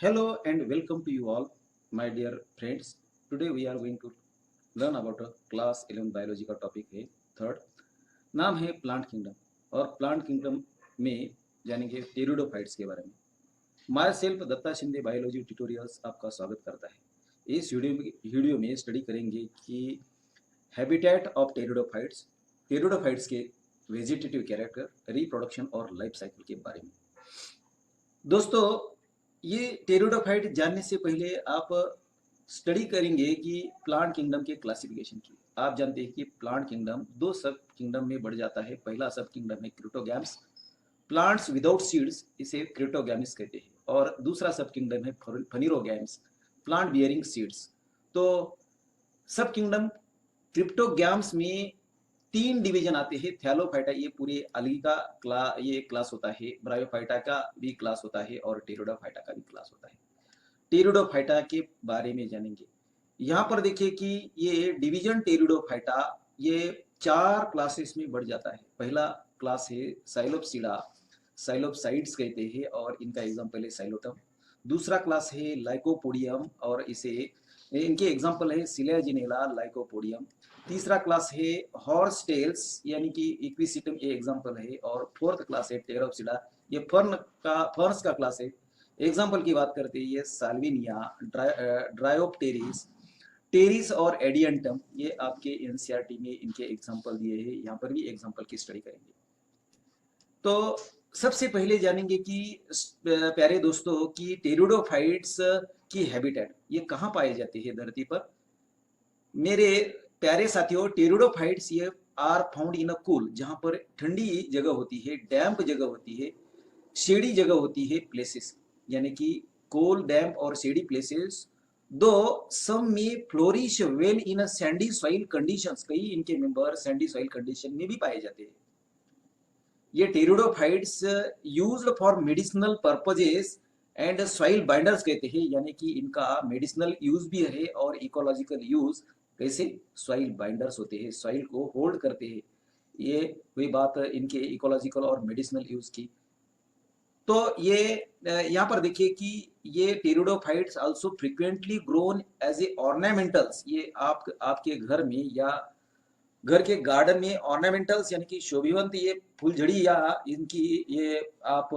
Hello and welcome to you all, my dear friends. Today we are going to learn about a class 11 biology का topic है third. नाम है plant kingdom और plant kingdom में जानेंगे pteridophytes के बारे में। Myself Datta Shinde biology tutorials आपका स्वागत करता है। इस वीडियो में स्टडी करेंगे कि हैबिटेट ऑफ टेरिडोफाइट्स, टेरिडोफाइट्स के वेजिटेटिव कैरेक्टर, रिप्रोडक्शन और लाइफ साइकिल के बारे में। दोस्तों, ये टेरिडोफाइट जानने से पहले आप स्टडी करेंगे कि प्लांट किंगडम के क्लासिफिकेशन की। आप जानते हैं कि प्लांट किंगडम दो सब किंगडम में बढ़ जाता है। पहला सब किंगडम है क्रिप्टोगैम्स, प्लांट्स विदाउट सीड्स, इसे क्रिप्टोगैमिस कहते हैं। और दूसरा सब किंगडम है फनीरोगैम्स, प्लांट बियरिंग सीड्स। तो सब किंगडम क्रिप्टोगैम्स में तीन डिवीजन आते हैं। थैलोफाइटा ये पूरे अलगी का ये क्लास होता है, ब्रायोफाइटा का भी क्लास होता है और टेरिडोफाइटा का भी क्लास होता है। टेरिडोफाइटा के बारे में जानेंगे। यहाँ पर देखिए कि ये डिवीजन टेरिडोफाइटा ये चार क्लासेस में बढ़ जाता है। पहला क्लास है साइलोप्सिडा, साइलोप्साइड्स कहते हैं और इनका एग्जाम्पल है साइलोटम। दूसरा क्लास है लाइकोपोडियम और इसे इनके एग्जाम्पल है सिलियाजिनेला, लाइकोपोडियम। तीसरा क्लास है हॉर्स टेल्स यानी कि इक्विसिटम, ये एग्जाम्पल है। और फोर्थ क्लास है टेरोप्सिडा, ये फर्न्स का क्लास है। एग्जाम्पल की बात करते हैं ये साल्विनिया, ड्रायोप्टेरिस, टेरिस और एडियंटम, ये आपके एनसीईआरटी में इनके एग्जाम्पल दिए हैं। यहाँ पर भी एग्जाम्पल की स्टडी करेंगे। तो सबसे पहले जानेंगे कि प्यारे दोस्तों की टेरिडोफाइट्स की हैबिटेट ये कहाँ पाए जाते हैं धरती पर। मेरे प्यारे साथियों, टेरिडोफाइट्स ये are found in a cool, जहाँ पर ठंडी जगह होती है, डैम्प जगह होती है, शेडी जगह होती है प्लेसेस, यानी कि कोल, डैम्प और शेडी प्लेसेस। दो सम में flourish well in a Sandy soil conditions, कई इनके मेंबर सैंडी सॉइल कंडीशन में भी पाए जाते हैं। ये pteridophytes used for medicinal purposes and soil binders कहते हैं, यानी कि इनका मेडिसिनल यूज भी है और इकोलॉजिकल यूज। कैसे? सॉइल बाइंडर्स होते हैं, सॉइल को होल्ड करते हैं। ये हुई बात इनके इकोलॉजिकल और मेडिसिनल यूज की। तो ये यहाँ पर देखिए कि ये pteridophytes also frequently grown as a ornamentals. ये आपके घर में या घर के गार्डन में ऑर्नामेंटल्स यानी कि शोभिवंत ये फूलझड़ी या इनकी ये आप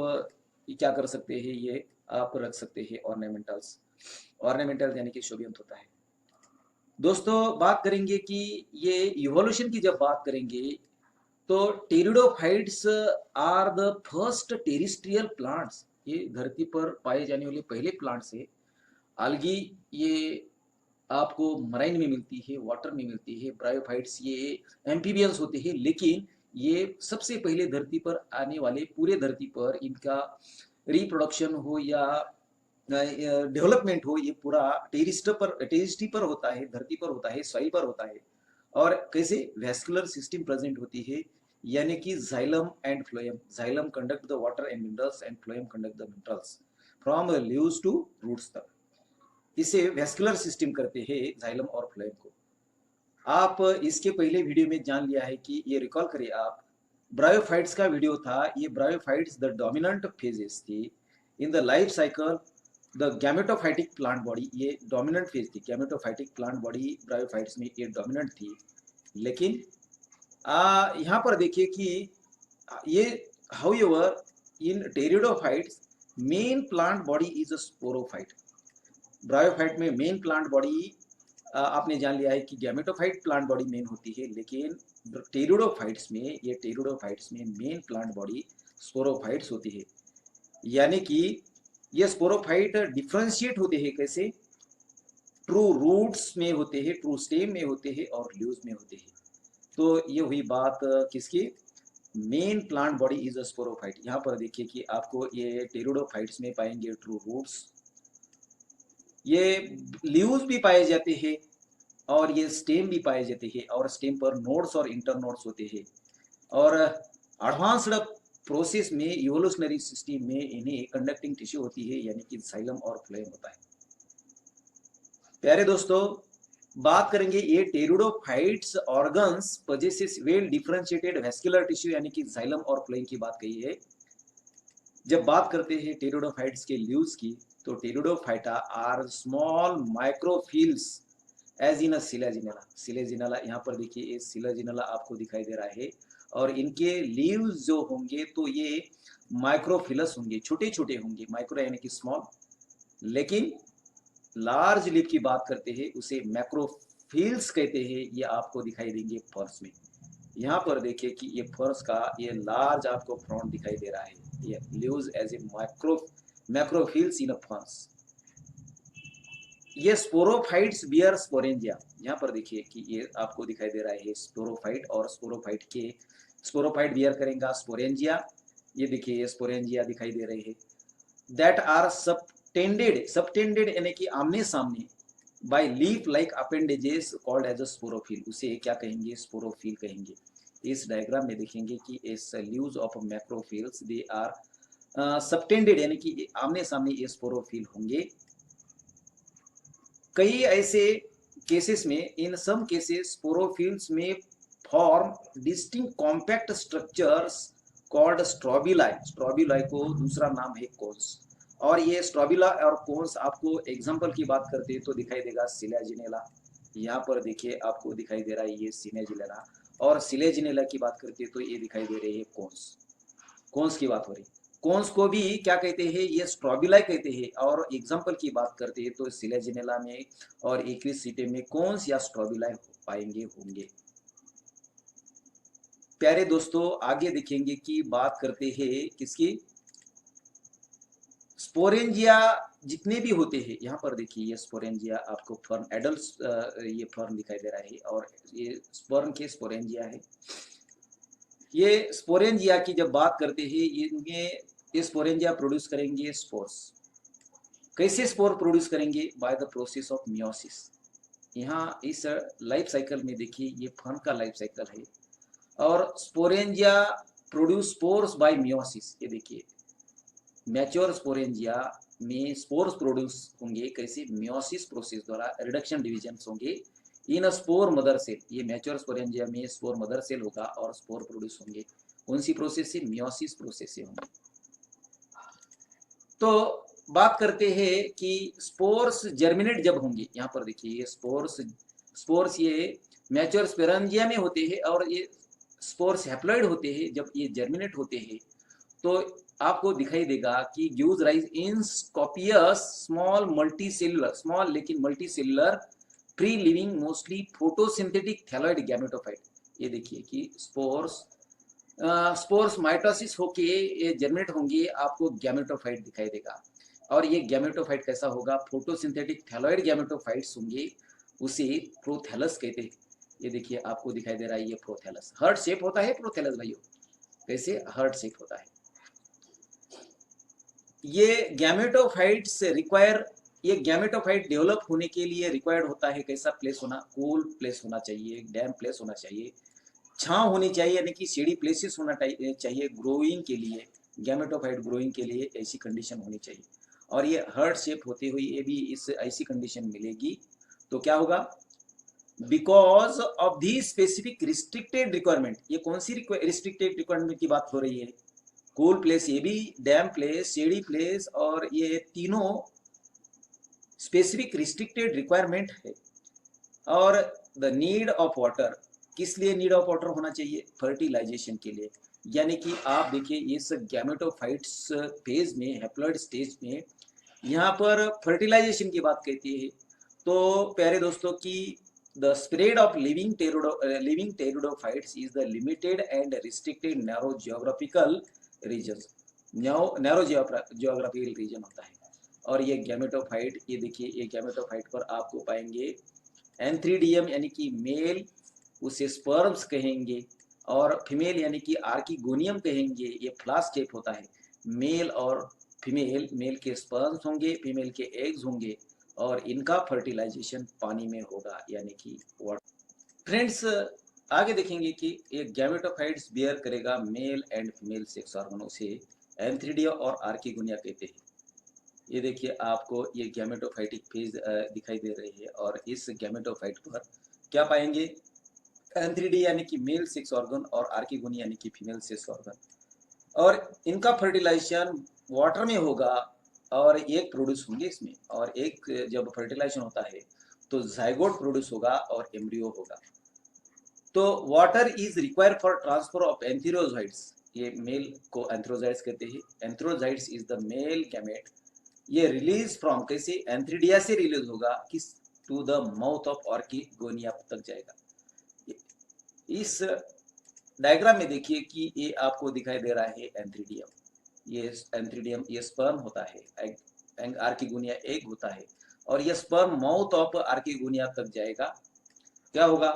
क्या कर सकते हैं, ये आप रख सकते हैं ऑर्नामेंटल्स। ऑर्नामेंटल यानी कि शोभिवंत होता है। दोस्तों, बात करेंगे कि ये इवोल्यूशन की जब बात करेंगे तो pteridophytes are the first terrestrial plants, ये धरती पर पाए जाने वाले पहले प्लांट्स है। अलगी ये आपको मराइन में मिलती है, वाटर में मिलती है। ब्रायोफाइट्स ये एम्फीबियंस होते हैं, लेकिन ये सबसे पहले धरती पर आने वाले, पूरे धरती पर इनका रिप्रोडक्शन हो या डेवलपमेंट हो, ये पूरा टेरिस्ट्री पर होता है, धरती पर होता है, सॉइल पर होता है। और कैसे? वैस्कुलर सिस्टम प्रेजेंट होती है, यानी कि xylem and phloem. Xylem conduct the water and minerals and phloem conduct the minerals from leaves to roots तक। इसे वैस्कुलर सिस्टम करते हैं जाइलम और फ्लोएम को। आप इसके पहले वीडियो में जान लिया है कि ये रिकॉल करिए आप, ब्रायोफाइट्स का वीडियो था। ये ब्रायोफाइट्स द डोमिनेंट फेजेस थी in the life cycle. The gametophytic plant body ये डोमिनेंट फेज थी। गैमेटोफाइटिक प्लांट बॉडी ब्रायोफाइट्स में ये डोमिनेंट थी। लेकिन यहाँ पर देखिए कि ये however in pteridophytes main plant body is a sporophyte. Bryophyte में मेन प्लांट बॉडी आपने जान लिया है कि गैमेटोफाइट प्लांट बॉडी मेन होती है, लेकिन टेरिडोफाइट्स में मेन प्लांट बॉडी स्पोरोफाइट्स होती है। यानी कि ये स्पोरोफाइट डिफ्रेंशिएट होते हैं कैसे? ट्रू रूट्स में होते हैं, ट्रू स्टेम में होते हैं और लीव्स में होते हैं। तो ये हुई बात किसकी? Main plant body is a sporophyte. यहाँ पर देखिए कि आपको ये टेरिडोफाइट्स में पाएंगे ट्रू रूट्स, ये लीव्स भी पाए जाते हैं और ये स्टेम भी पाए जाते हैं, और स्टेम पर नोड्स और इंटरनोड्स होते हैं। और एडवांस्ड प्रोसेस में इवोल्यूशनरी सिस्टम में इन्हें कंडक्टिंग टिश्यू होती है, यानी कि जाइलम और फ्लोएम होता है। प्यारे दोस्तों, बात करेंगे ये pteridophytes organs possesses well differentiated vascular tissue, यानी कि जाइलम और फ्लोएम की बात कही है। जब बात करते हैं टेरिडोफाइट्स के लीव्स की, तो pteridophyta are small microphylls as in a selaginella. Selaginella यहाँ पर देखिए, ये सिलेजिनेला आपको दिखाई दे रहा है, और इनके लीव्स जो होंगे तो ये माइक्रोफिलस होंगे, छोटे छोटे होंगे, माइक्रो यानी कि स्मॉल। लेकिन लार्ज लीफ की बात करते हैं उसे मैक्रोफिल्स कहते हैं। ये आपको दिखाई देंगे फर्स में। यहाँ पर देखिए कि ये फर्स का ये लार्ज आपको फ्रंट दिखाई दे रहा है, ये लीव्स एज ए मैक्रोफिल्स इन अ फर्स। ये स्पोरोफाइट्स बियर स्पोरेंजिया। यहाँ पर देखिए कि ये आपको दिखाई दे रहा है स्पोरोफाइट, और स्पोरोफाइट बियर करेंगे स्पोरेंजिया। ये देखिए ये स्पोरेंजिया दिखाई दे रहे हैं। दैट आर सबटेंडेड यानी कि आमने सामने, by leaf like appendages called as a sporophyll. उसे क्या कहेंगे? स्पोरोफिल कहेंगे। इस डायग्राम में देखेंगे कि इस leaves of macrophylls they are subtended यानी कि आमने सामने ये स्पोरोफिल होंगे। कई ऐसे केसेस में, इन सम केसेस स्पोरोफिल्स में form distinct compact structures called strobili. Strobili को दूसरा नाम है कोन्स। और ये स्ट्रोबिला और कोन्स आपको एग्जांपल की बात करते हैं तो दिखाई देगा सिलेजिनेला। यहाँ पर देखिए आपको दिखाई दे रहा है ये सिलेजिनेला, और सिलेजिनेला की बात करते हैं तो ये दिखाई दे रही है कोन्स। कोन्स की बात हो रही। कोन्स को भी क्या कहते हैं? ये स्ट्रोबिलाई कहते हैं। और एग्जांपल की बात करते हैं तो सिलेजिनेला में और एक्विसिटे में कोन्स या स्ट्रोबिलाई पाएंगे होंगे। प्यारे दोस्तों, आगे देखेंगे कि बात करते हैं किसकी? स्पोरेंजिया जितने भी होते हैं। यहाँ पर देखिए ये स्पोरेंजिया आपको फर्न एडल्ट ये फर्न दिखाई दे रहा है, और ये स्पर्म के स्पोरेंजिया है। ये स्पोरेंजिया की जब बात करते हैं, ये स्पोरेंजिया प्रोड्यूस करेंगे स्पोर्स। कैसे स्पोर प्रोड्यूस करेंगे? By the process of meiosis. यहाँ इस लाइफ साइकिल में देखिए ये फर्न का लाइफ साइकिल है, और sporangia produce spores bye meiosis. ये देखिए मैच्योर स्पोरेंजिया में स्पोर्स प्रोड्यूस होंगे कैसे? मियोसिस प्रोसेस द्वारा रिडक्शन डिविजन होंगे इन स्पोर मदर सेल। ये मैच्योर स्पोरेंजिया में स्पोर मदर सेल होगा और स्पोर प्रोड्यूस होंगे कौन सी प्रोसेस से? मियोसिस प्रोसेस से होंगे। तो बात करते हैं कि स्पोर्स जर्मिनेट जब होंगे। यहाँ पर देखिए ये स्पोर्स ये मैच्योर स्पोरेंजिया में होते हैं, और ये स्पोर्स हैप्लॉइड होते हैं। जब ये जर्मिनेट होते हैं तो आपको दिखाई देगा कि gives rise in copious small लेकिन multicellular free living mostly photosynthetic thalloid gametophyte. ये देखिए कि स्पोर्स माइटोसिस होके ये जर्मिनेट होंगे, आपको गैमेटोफाइट दिखाई देगा। और ये गैमेटोफाइट कैसा होगा? फोटोसिंथेटिक थैलॉइड गैमेटोफाइट्स होंगे, उसे प्रोथैलस कहते हैं। ये देखिए आपको दिखाई दे रहा है ये प्रोथैलस। हार्ट शेप होता है प्रोथैलस भाइयों, कैसे? हार्ट शेप होता है। ये गैमेटोफाइट्स रिक्वायर, ये गैमेटोफाइट डेवलप होने के लिए रिक्वायर्ड होता है कैसा प्लेस होना? कूल प्लेस होना चाहिए, डैम प्लेस होना चाहिए, छांव होनी चाहिए, यानी कि शेडी प्लेसेस होना चाहिए ग्रोइंग के लिए। गैमेटोफाइट ग्रोइंग के लिए ऐसी कंडीशन होनी चाहिए। और ये हार्ट शेप होते हुए ये भी इस ऐसी कंडीशन मिलेगी तो क्या होगा? Because of the specific restricted requirement. ये कौन सी रिस्ट्रिक्टेड रिक्वायरमेंट की बात हो रही है? कूल प्लेस, ये भी डैम प्लेस, शेडी प्लेस, और ये तीनों स्पेसिफिक रिस्ट्रिक्टेड रिक्वायरमेंट है। और द नीड ऑफ वाटर, किस लिए नीड ऑफ वाटर होना चाहिए? फर्टिलाइजेशन के लिए। यानी कि आप देखिए इस गैमेटोफाइट्स फेज में, हैप्लॉइड स्टेज में, यहाँ पर फर्टिलाइजेशन की बात कहती है। तो प्यारे दोस्तों की the spread of living pteridophytes is the limited and restricted narrow geographical region. Narrow geographical region होता है। और ये गैमेटोफाइट, ये देखिए ये गैमेटोफाइट पर आपको पाएंगे एंथ्रीडियम यानी कि मेल, उसे स्पर्म्स कहेंगे, और फीमेल यानी कि आर्किगोनियम कहेंगे। ये फ्लास्क शेप होता है। मेल और फीमेल, मेल के स्पर्म्स होंगे, फीमेल के एग्स होंगे, और इनका फर्टिलाइजेशन पानी में होगा यानी कि वाटर। फ्रेंड्स, आगे देखेंगे कि ये गैमेटोफाइट्स बियर करेगा मेल एंड फीमेल सेक्स ऑर्गनों से, एंथ्रीडिया और आर्किगोनिया कहते हैं। ये देखिए आपको ये गैमेटोफाइटिक फेज दिखाई दे रही है, और इस गैमेटोफाइट पर क्या पाएंगे? एंथ्रीडी यानी कि मेल सेक्स ऑर्गन, और आर्किगोनी यानी कि फीमेल सेक्स ऑर्गन। और इनका फर्टिलाइजेशन वाटर में होगा, और एक प्रोड्यूस होंगे इसमें, और एक जब फर्टिलाइजेशन होता है तो जाइगोट प्रोड्यूस होगा और एम्ब्रियो होगा। तो water is required for transfer of antherozoids, ये मेल को एंथेरोजाइट्स कहते हैं। Antherozoids is the male gamete, ये रिलीज फ्रॉम, कैसे, एंथ्रीडिया से रिलीज होगा किस, to the mouth of archegonia तक जाएगा। इस डायग्राम में देखिए कि ये आपको दिखाई दे रहा है एंथ्रीडियम, ये एंथ्रीडियम, ये स्पर्म होता है, आर्किगोनिया एग होता है, और ये स्पर्म माउथ ऑफ आर्किगोनिया तक जाएगा। क्या होगा,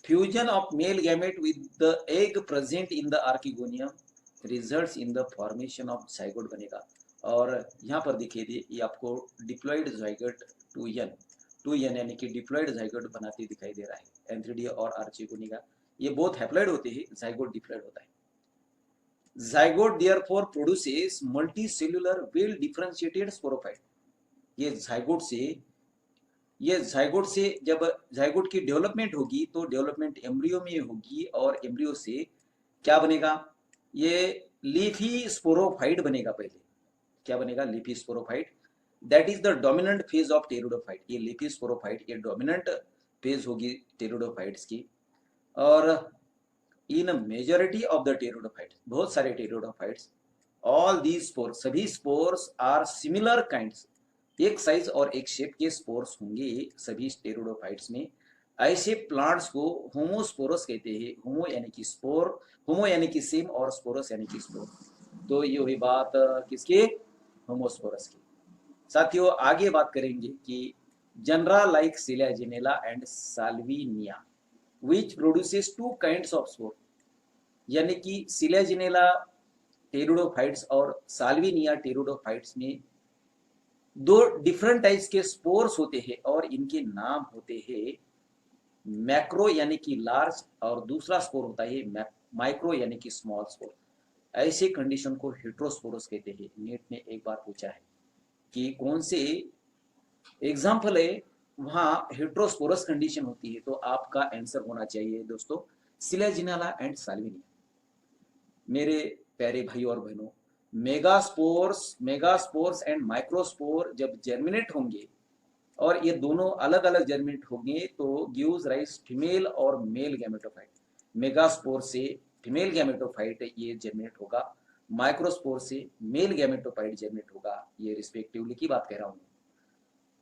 fusion of male gamete with the egg present in the archegonium results in the formation of zygote बनेगा। और यहाँ पर देखिए ये आपको डिप्लॉइड जाइगोट 2n यानी कि डिप्लॉइड जाइगोट बनाते दिखाई दे रहा है। एंथ्रीडिया और आर्किगोनिया ये बहुत हैप्लॉइड होते हैं, जाइगोट डिप्लॉइड होता है। Zygote therefore produces multicellular well differentiated sporophyte, ये जाइगोट से जब जाइगोट की डेवलपमेंट होगी तो डेवलपमेंट एम्ब्रियो में होगी, और एम्ब्रियो से क्या बनेगा, ये लीफी स्पोरोफाइट बनेगा। पहले क्या बनेगा, leafy sporophyte, that is the dominant phase of pteridophyte. ये लीफी स्पोरोफाइट ये डोमिनेंट फेज होगी टेरिडोफाइट्स की। और इन मेजॉरिटी ऑफ द टेरिडोफाइट्स, बहुत सारे टेरिडोफाइट्स, ऑल दीज स्पोर्स, सभी स्पोर्स आर सिमिलर काइंड्स, एक साइज और एक शेप के स्पोर्स होंगे सभी टेरिडोफाइट्स में। ऐसे प्लांट्स को होमोस्पोरस कहते हैं। होमो यानी कि स्पोर, होमो यानी कि सेम, और स्पोरस यानी कि स्पोर। तो ये हुई बात किसकी, होमोस्पोरस की। साथियों आगे बात करेंगे कि genera like selaginella and salvinia which produces two kinds of spore, यानी कि सिलियाजिनेला टेरिडोफाइट्स और साल्विनिया टेरिडोफाइट्स में दो डिफरेंट टाइप्स के स्पोर्स होते हैं, और इनके नाम होते हैं मैक्रो यानी कि लार्ज, और दूसरा स्पोर होता है माइक्रो यानी कि स्मॉल स्पोर। ऐसे कंडीशन को हेट्रोस्पोरस कहते हैं। नीट ने एक बार पूछा है कि कौन से एग्जाम्पल है वहां हेट्रोस्पोरस कंडीशन होती है, तो आपका आंसर होना चाहिए दोस्तों सिलियाजिनेला एंड साल्विनिया। मेरे प्यारे भाई और बहनों, मेगास्पोर्स एंड माइक्रोस्पोर जब जर्मिनेट होंगे, और ये दोनों अलग अलग जर्मिनेट होंगे, तो गिव्स राइज फीमेल और मेल गैमेटोफाइट। मेगास्पोर से फीमेल गैमेटोफाइट ये जर्मिनेट होगा, माइक्रोस्पोर से मेल गैमेटोफाइट जर्मिनेट होगा, ये रिस्पेक्टिवली की बात कह रहा हूँ।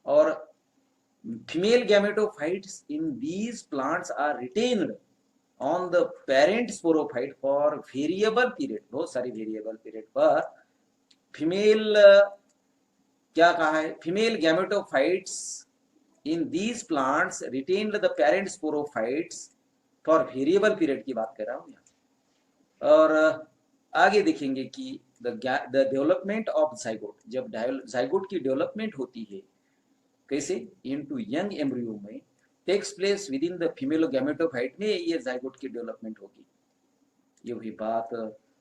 और female gametophytes in these plants are retained on the parent sporophyte for variable period, बहुत सारी वेरिएबल पीरियड पर फीमेल क्या कहा है, female gametophytes in these plants retained the parent sporophytes for variable period की बात कर रहा हूं यहाँ। और आगे देखेंगे कि द डेवलपमेंट ऑफ जाइगोट, जब जाइगोट की डेवलपमेंट होती है कैसे, इनटू यंग एम्ब्रियो में takes place within the female gametophyte में ये जाइगोट की डेवलपमेंट होगी। ये हुई बात,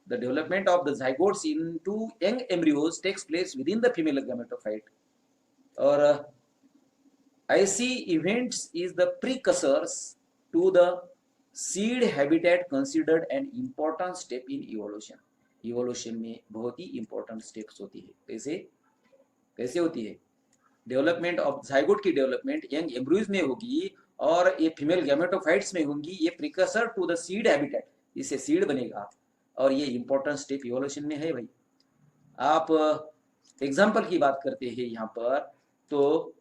the development of the zygotes into young embryos takes place within the female gametophyte. और ऐसी events is the precursors to the seed habitat considered an important step in evolution. Evolution में बहुत ही important steps होती है। कैसे कैसे होती है, डेवलपमेंट ऑफ जाइगोट की डेवलपमेंट यंग एम्ब्रियोज में होगी, और ये फीमेल गैमेटोफाइट्स में होंगी। ये precursor to the seed habitat, इससे सीड बनेगा, और ये इंपॉर्टेंट स्टेप इवोल्यूशन में है भाई। आप एग्जांपल की बात करते हैं यहाँ पर, तो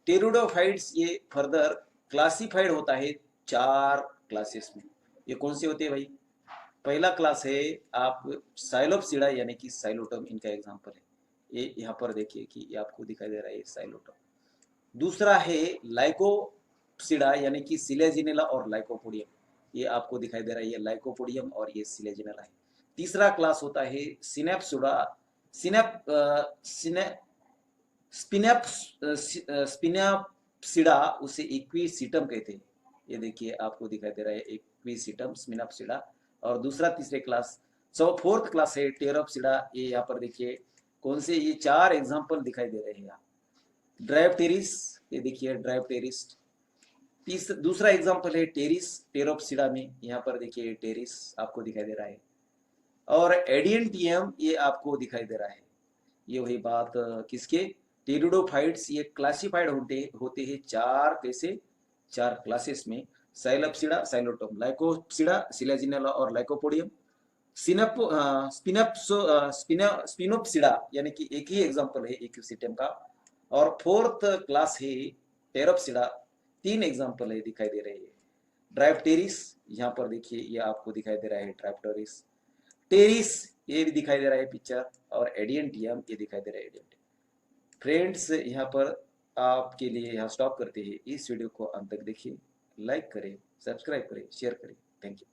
टेरिडोफाइट्स ये फर्दर क्लासिफाइड होता है 4 क्लासेस में। ये कौन से होते हैं भाई, पहला क्लास है आप साइलोप्सिडा यानी कि साइलोटम, इनका एग्जांपल है। ये यहाँ पर देखिए कि ये आपको दिखाई दे रहा है साइलोटम। दूसरा है लाइकोप्सिडा यानी कि सिलेजिनेला और लाइकोपोडियम, ये आपको दिखाई दे रहा है, ये लाइकोपोडियम और ये सिलेजिनेला है। तीसरा क्लास होता है सिनेप्सिडा, स्पिनेप्सिडा, उसे इक्विसिटम कहते हैं। ये देखिए आपको दिखाई दे रहा है इक्विसिटम, स्पिनेप्सिडा। और दूसरा तीसरे क्लास, फोर्थ क्लास है टेरोप्सिडा। ये यहाँ पर देखिए कौन से, ये 4 एग्जांपल दिखाई दे रहे हैं यहाँ। ड्रायोप्टेरिस, ये देखिए ड्रायोप्टेरिस। दूसरा एग्जांपल है टेरिस, टेरोप्सिडा में, यहाँ पर देखिए टेरिस आपको दिखाई दे रहा है। और एडियंटियम ये आपको दिखाई दे रहा है। ये वही बात किसके, टेरिडोफाइट्स ये क्लासिफाइड होते हैं चार, कैसे, चार क्लासेस में, साइलोप्सिडा, साइलोटोम, लाइकोप्सिडा, सिलेजिनेला और लाइकोपोडियम, स्पिनोप्सिडा यानी कि एक ही एग्जांपल है इक्विसिटियम का, और फोर्थ क्लास है टेरोप्सिडा, तीन एग्जांपल है दिखाई दे रहे हैं। ड्राइप्टेरिस, यहाँ पर देखिए ये आपको दिखाई दे रहा है ड्राइप्टेरिस, टेरिस ये भी दिखाई दे रहा है पिक्चर, और एडियंटियम ये दिखाई दे रहा है एडियंटियम। फ्रेंड्स यहाँ पर आपके लिए यहाँ स्टॉप करते हैं, इस वीडियो को अंत तक देखिए, लाइक करें, सब्सक्राइब करें, शेयर करें। Thank you.